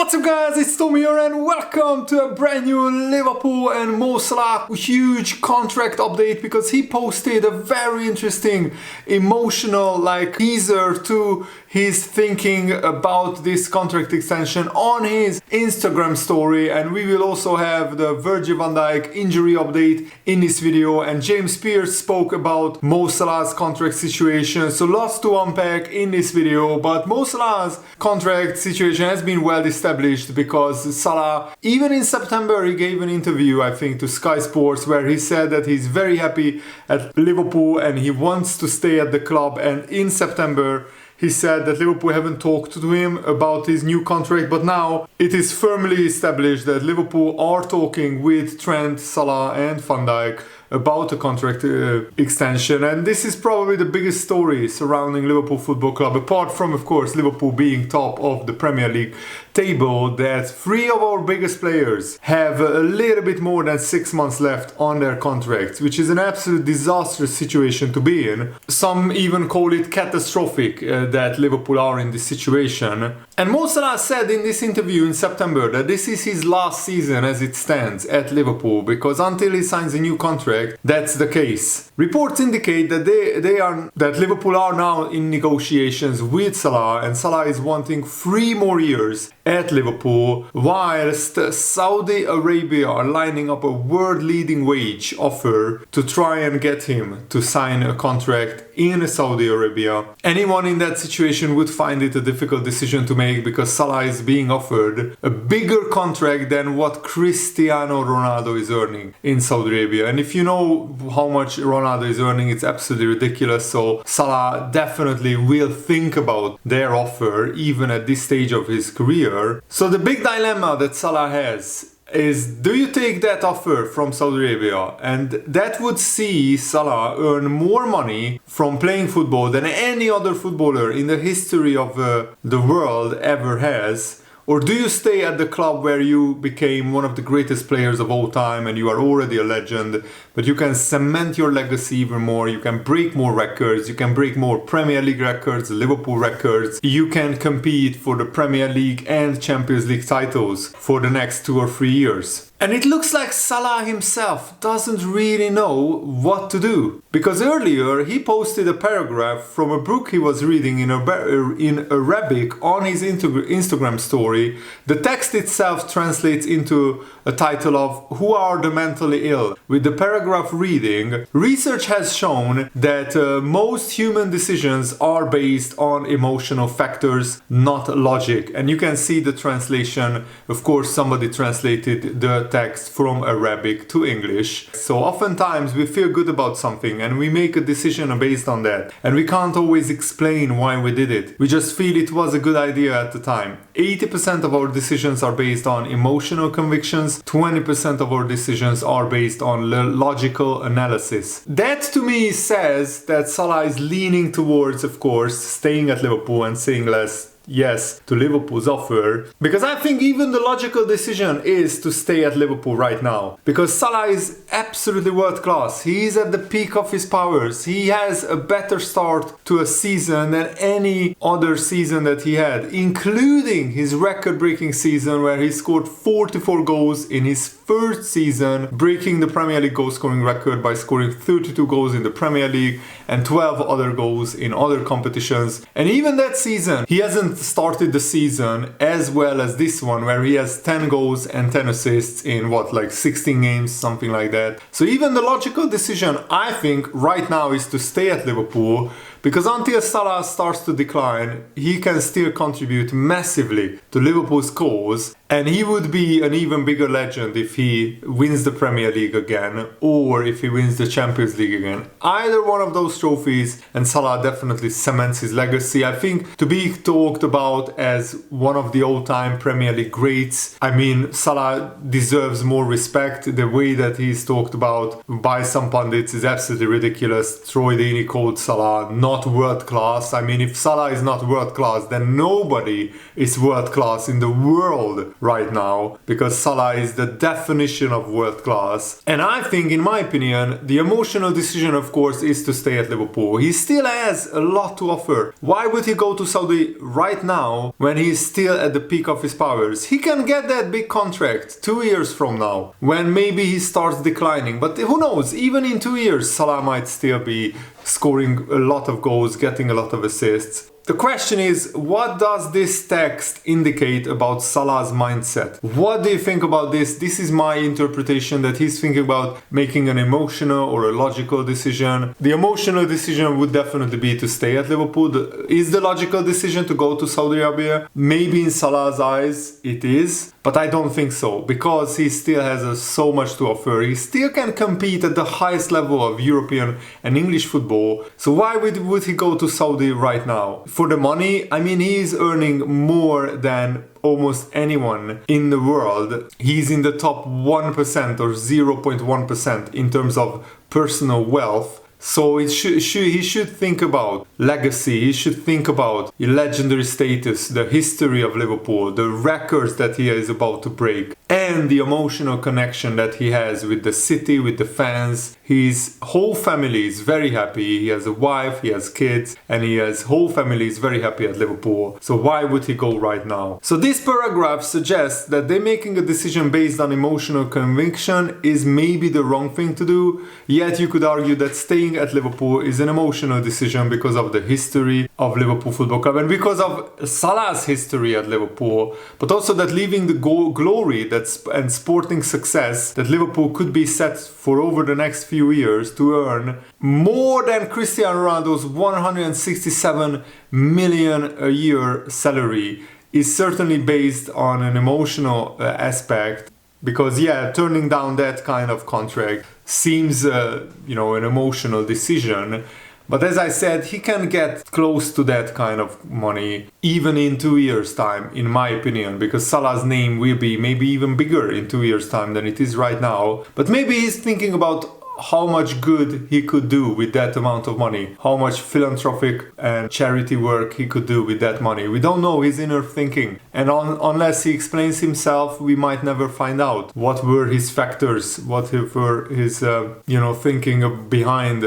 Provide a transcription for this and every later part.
What's up guys, it's Tommy here and welcome to a brand new Liverpool and Mo Salah huge contract update, because he posted a very interesting emotional teaser to his thinking about this contract extension on his Instagram story. And we will also have the Virgil van Dijk injury update in this video, and James Pearce spoke about Mo Salah's contract situation, so lots to unpack in this video. But Mo Salah's contract situation has been well established, because Salah, even in September, he gave an interview, I think, to Sky Sports, where he said that he's very happy at Liverpool and he wants to stay at the club. And in September, he said that Liverpool haven't talked to him about his new contract, but now it is firmly established that Liverpool are talking with Trent, Salah and Van Dijk about a contract extension. And this is probably the biggest story surrounding Liverpool Football Club, apart from, of course, Liverpool being top of the Premier League table, that three of our biggest players have a little bit more than 6 months left on their contracts, which is an absolute disastrous situation to be in. Some even call it catastrophic that Liverpool are in this situation. And Mo Salah said in this interview in September that this is his last season as it stands at Liverpool, because until he signs a new contract, that's the case. Reports indicate that that Liverpool are now in negotiations with Salah, and Salah is wanting 3 more years at Liverpool, whilst Saudi Arabia are lining up a world-leading wage offer to try and get him to sign a contract in Saudi Arabia. Anyone in that situation would find it a difficult decision to make, because Salah is being offered a bigger contract than what Cristiano Ronaldo is earning in Saudi Arabia. And if you know how much Ronaldo is earning, it's absolutely ridiculous. So Salah definitely will think about their offer even at this stage of his career. So the big dilemma that Salah has is, do you take that offer from Saudi Arabia? And that would see Salah earn more money from playing football than any other footballer in the history of the world ever has. Or do you stay at the club where you became one of the greatest players of all time and you are already a legend, but you can cement your legacy even more, you can break more records, you can break more Premier League records, Liverpool records, you can compete for the Premier League and Champions League titles for the next 2 or 3 years. And it looks like Salah himself doesn't really know what to do, because earlier he posted a paragraph from a book he was reading in Arabic on his Instagram story. The text itself translates into a title of "Who are the mentally ill?" with the paragraph reading, "Research has shown that most human decisions are based on emotional factors, not logic." And you can see the translation. Of course, somebody translated the text from Arabic to English. So oftentimes we feel good about something and we make a decision based on that, and we can't always explain why we did it. We just feel it was a good idea at the time. 80% of our decisions are based on emotional convictions, 20% of our decisions are based on logical analysis. That to me says that Salah is leaning towards, of course, staying at Liverpool and saying yes to Liverpool's offer, because I think even the logical decision is to stay at Liverpool right now, because Salah is absolutely world class. He is at the peak of his powers. He has a better start to a season than any other season that he had, including his record-breaking season where he scored 44 goals in his first season, breaking the Premier League goal-scoring record by scoring 32 goals in the Premier League and 12 other goals in other competitions. And even that season, he hasn't started the season as well as this one, where he has 10 goals and 10 assists in 16 games, something like that. So even the logical decision, I think, right now is to stay at Liverpool, because until Salah starts to decline, he can still contribute massively to Liverpool's cause, and he would be an even bigger legend if he wins the Premier League again, or if he wins the Champions League again. Either one of those trophies, and Salah definitely cements his legacy. I think to be talked about as one of the all-time Premier League greats, I mean, Salah deserves more respect. The way that he's talked about by some pundits is absolutely ridiculous. Troy Deeney called Salah not not world class. I mean, if Salah is not world class, then nobody is world class in the world right now, because Salah is the definition of world class. And I think, in my opinion, the emotional decision, of course, is to stay at Liverpool. He still has a lot to offer. Why would he go to Saudi right now when he's still at the peak of his powers? He can get that big contract 2 years from now, when maybe he starts declining. But who knows, even in 2 years, Salah might still be scoring a lot of goals, getting a lot of assists. The question is, what does this text indicate about Salah's mindset? What do you think about this? This is my interpretation, that he's thinking about making an emotional or a logical decision. The emotional decision would definitely be to stay at Liverpool. Is the logical decision to go to Saudi Arabia? Maybe in Salah's eyes it is, but I don't think so, because he still has so much to offer. He still can compete at the highest level of European and English football. So why would he go to Saudi right now? For the money? I mean, he is earning more than almost anyone in the world. He's in the top 1% or 0.1% in terms of personal wealth. So he should think about legacy, he should think about legendary status, the history of Liverpool, the records that he is about to break, and the emotional connection that he has with the city, with the fans. His whole family is very happy. He has a wife, he has kids, and his whole family is very happy at Liverpool. So why would he go right now? So this paragraph suggests that they're making a decision based on emotional conviction is maybe the wrong thing to do. Yet you could argue that staying at Liverpool is an emotional decision because of the history of Liverpool Football Club and because of Salah's history at Liverpool, but also that leaving the glory and sporting success that Liverpool could be set for over the next few years to earn more than Cristiano Ronaldo's 167 million a year salary is certainly based on an emotional aspect. Because turning down that kind of contract seems, an emotional decision. But as I said, he can get close to that kind of money even in 2 years' time, in my opinion, because Salah's name will be maybe even bigger in 2 years' time than it is right now. But maybe he's thinking about how much good he could do with that amount of money, how much philanthropic and charity work he could do with that money. We don't know his inner thinking, and unless he explains himself, we might never find out what were his factors, what were his thinking behind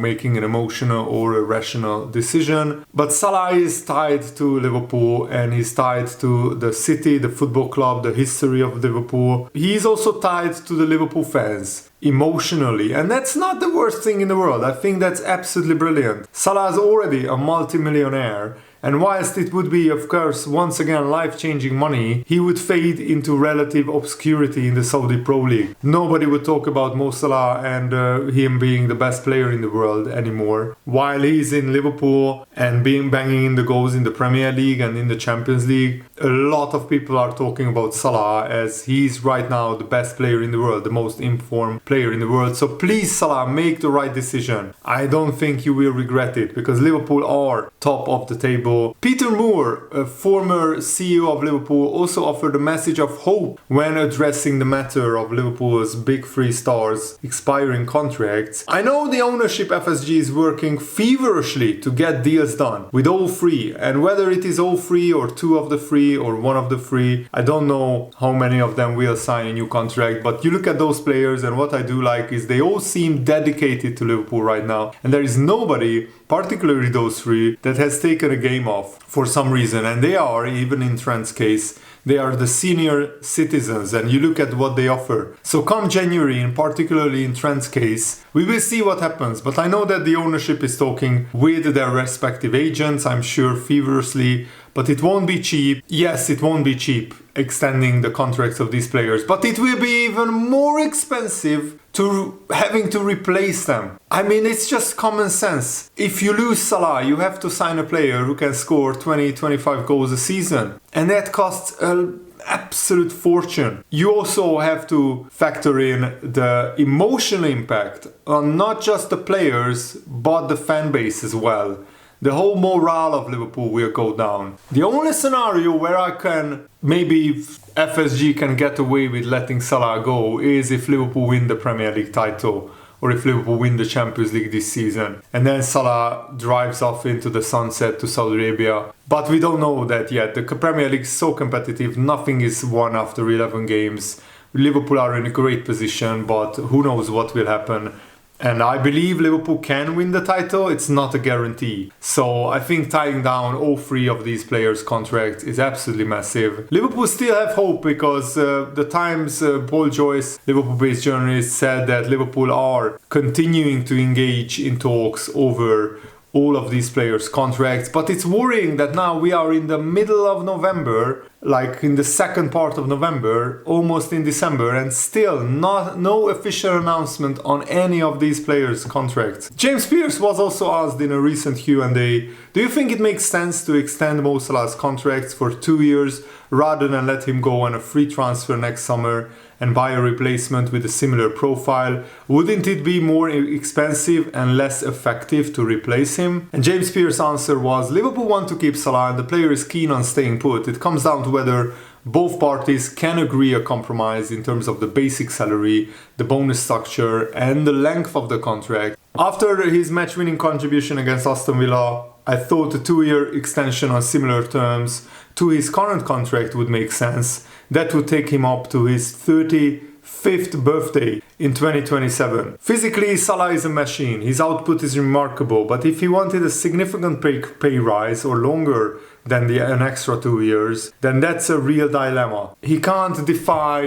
making an emotional or a rational decision. But Salah is tied to Liverpool, and he's tied to the city, the football club, the history of Liverpool. He's also tied to the Liverpool fans emotionally, and that's not the worst thing in the world. I think that's absolutely brilliant. Salah is already a multi-millionaire, and whilst it would be, of course, once again life-changing money, he would fade into relative obscurity in the Saudi Pro League. Nobody would talk about Mo Salah and him being the best player in the world anymore. While he's in Liverpool and banging in the goals in the Premier League and in the Champions League, a lot of people are talking about Salah as he's right now the best player in the world, the most informed player in the world. So please, Salah, make the right decision. I don't think you will regret it, because Liverpool are top of the table. Peter Moore, a former CEO of Liverpool, also offered a message of hope when addressing the matter of Liverpool's big three stars' expiring contracts. I know the ownership FSG is working feverishly to get deals done with all three, and whether it is all three or two of the three or one of the three, I don't know how many of them will sign a new contract, but you look at those players, and what I do like is they all seem dedicated to Liverpool right now, and there is nobody, particularly those three, that has taken a game off for some reason. And they are, even in Trent's case, they are the senior citizens, and you look at what they offer. So come January, and particularly in Trent's case, we will see what happens. But I know that the ownership is talking with their respective agents, I'm sure feverishly, but it won't be cheap. Yes, it won't be cheap extending the contracts of these players, but it will be even more expensive to having to replace them. I mean, it's just common sense. If you lose Salah, you have to sign a player who can score 20-25 goals a season, and that costs an absolute fortune. You also have to factor in the emotional impact on not just the players, but the fan base as well. The whole morale of Liverpool will go down. The only scenario where I can maybe FSG can get away with letting Salah go is if Liverpool win the Premier League title or if Liverpool win the Champions League this season. And then Salah drives off into the sunset to Saudi Arabia. But we don't know that yet. The Premier League is so competitive, nothing is won after 11 games. Liverpool are in a great position, but who knows what will happen. And I believe Liverpool can win the title. It's not a guarantee. So I think tying down all three of these players' contracts is absolutely massive. Liverpool still have hope because the Times, Paul Joyce, Liverpool-based journalist, said that Liverpool are continuing to engage in talks over all of these players' contracts. But it's worrying that now we are in the middle of November, like in the second part of November, almost in December, and still no official announcement on any of these players' contracts. James Pearce was also asked in a recent Q&A, do you think it makes sense to extend Mo Salah's contracts for 2 years rather than let him go on a free transfer next summer and buy a replacement with a similar profile? Wouldn't it be more expensive and less effective to replace him? And James Pearce's answer was, Liverpool want to keep Salah and the player is keen on staying put. It comes down to whether both parties can agree a compromise in terms of the basic salary, the bonus structure and the length of the contract. After his match-winning contribution against Aston Villa, I thought a 2-year extension on similar terms to his current contract would make sense. That would take him up to his 35th birthday in 2027. Physically, Salah is a machine. His output is remarkable, but if he wanted a significant pay rise or longer than an extra 2 years, then that's a real dilemma. He can't defy,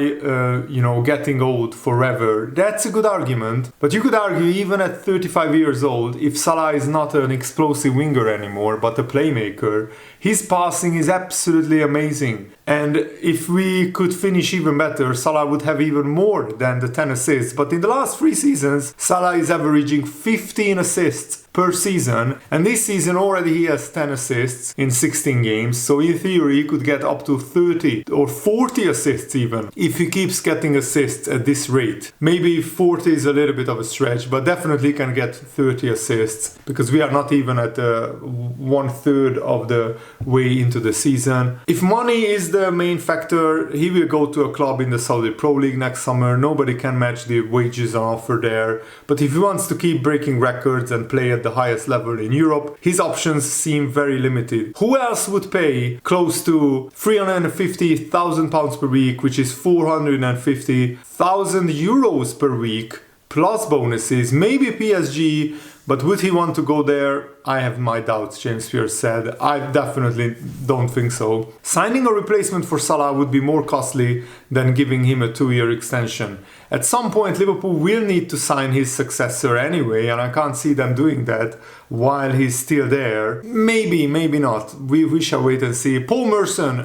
getting old forever. That's a good argument, but you could argue even at 35 years old, if Salah is not an explosive winger anymore, but a playmaker, his passing is absolutely amazing. And if we could finish even better, Salah would have even more than the 10 assists. But in the last 3 seasons, Salah is averaging 15 assists per season, and this season already he has 10 assists in 16 games, so in theory he could get up to 30 or 40 assists even if he keeps getting assists at this rate. Maybe 40 is a little bit of a stretch, but definitely can get 30 assists because we are not even at 1/3 of the way into the season. If money is the main factor, he will go to a club in the Saudi Pro League next summer. Nobody can match the wages on offer there, but if he wants to keep breaking records and play at the highest level in Europe, his options seem very limited. Who else would pay close to £350,000 per week, which is 450,000 euros per week, plus bonuses? Maybe PSG, but would he want to go there? I have my doubts, James Pearce said. I definitely don't think so. Signing a replacement for Salah would be more costly than giving him a 2-year extension. At some point, Liverpool will need to sign his successor anyway, and I can't see them doing that while he's still there. Maybe, maybe not. We shall wait and see. Paul Merson,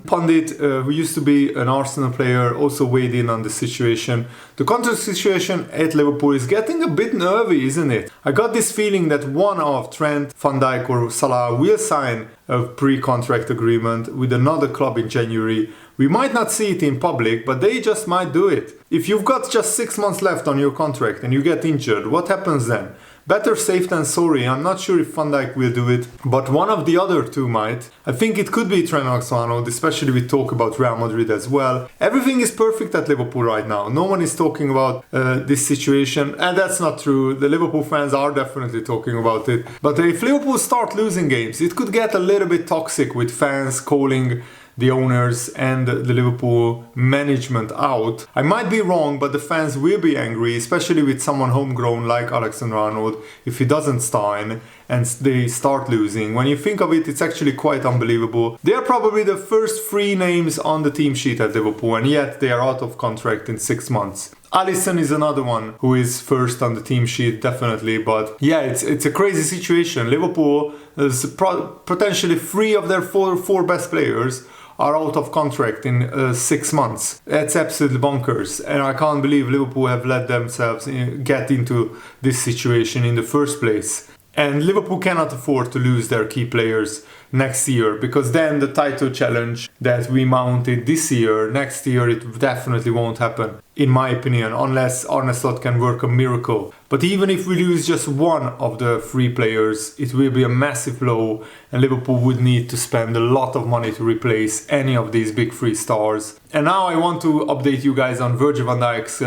pundit who used to be an Arsenal player, also weighed in on the situation. The contract situation at Liverpool is getting a bit nervy, isn't it? I got this feeling that one of Trent, Van Dijk or Salah will sign a pre-contract agreement with another club in January. We might not see it in public, but they just might do it. If you've got just 6 months left on your contract and you get injured, what happens then? Better safe than sorry. I'm not sure if Van Dijk will do it, but one of the other two might. I think it could be Trent Alexander-Arnold, especially we talk about Real Madrid as well. Everything is perfect at Liverpool right now. No one is talking about this situation, and that's not true. The Liverpool fans are definitely talking about it. But if Liverpool start losing games, it could get a little bit toxic with fans calling the owners and the Liverpool management out. I might be wrong, but the fans will be angry, especially with someone homegrown like Alexander-Arnold, if he doesn't sign and they start losing. When you think of it, it's actually quite unbelievable. They are probably the first 3 names on the team sheet at Liverpool, and yet they are out of contract in 6 months. Alisson is another one who is first on the team sheet, definitely. But yeah, it's a crazy situation. Liverpool is potentially 3 of their four best players are out of contract in 6 months. That's absolutely bonkers, and I can't believe Liverpool have let themselves get into this situation in the first place. And Liverpool cannot afford to lose their key players next year, because then the title challenge that we mounted this year, next year it definitely won't happen. in my opinion, unless Arne can work a miracle. But even if we lose just one of the 3 players, it will be a massive blow, and Liverpool would need to spend a lot of money to replace any of these big 3 stars. And now I want to update you guys on Virgil van Dijk's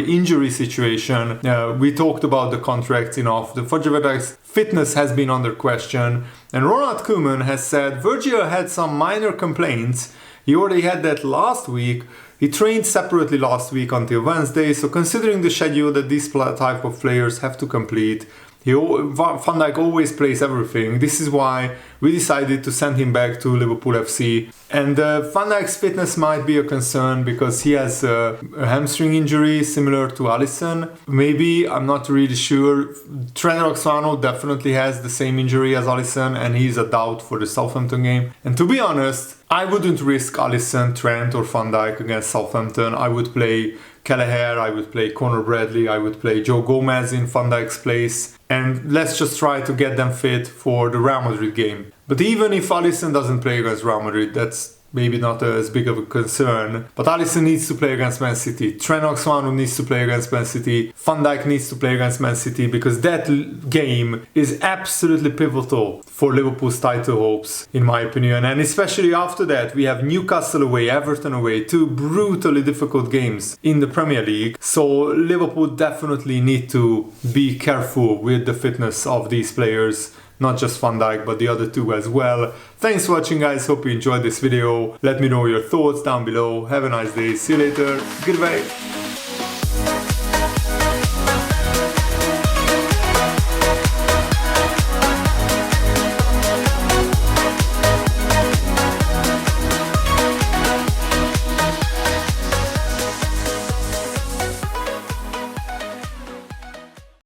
injury situation. We talked about the contract enough. The Virgil van Dijk's fitness has been under question, and Ronald Koeman has said Virgil had some minor complaints. He already had that last week. He trained separately last week until Wednesday, so considering the schedule that these type of players have to complete, Van Dijk always plays everything. This is why we decided to send him back to Liverpool FC. And Van Dijk's fitness might be a concern because he has a hamstring injury similar to Alisson. Maybe, I'm not really sure. Trent Alexander definitely has the same injury as Alisson, and he's a doubt for the Southampton game. And to be honest, I wouldn't risk Alisson, Trent or Van Dijk against Southampton. I would play Kelleher, I would play Conor Bradley, I would play Joe Gomez in Van Dijk's place, and let's just try to get them fit for the Real Madrid game. But even if Alisson doesn't play against Real Madrid, that's maybe not as big of a concern. But Alisson needs to play against Man City. Trent Alexander needs to play against Man City. Van Dijk needs to play against Man City because that game is absolutely pivotal for Liverpool's title hopes, in my opinion. And especially after that, we have Newcastle away, Everton away, 2 brutally difficult games in the Premier League. So Liverpool definitely need to be careful with the fitness of these players. Not just Van Dijk, but the other 2 as well. Thanks for watching, guys. Hope you enjoyed this video. Let me know your thoughts down below. Have a nice day. See you later. Goodbye.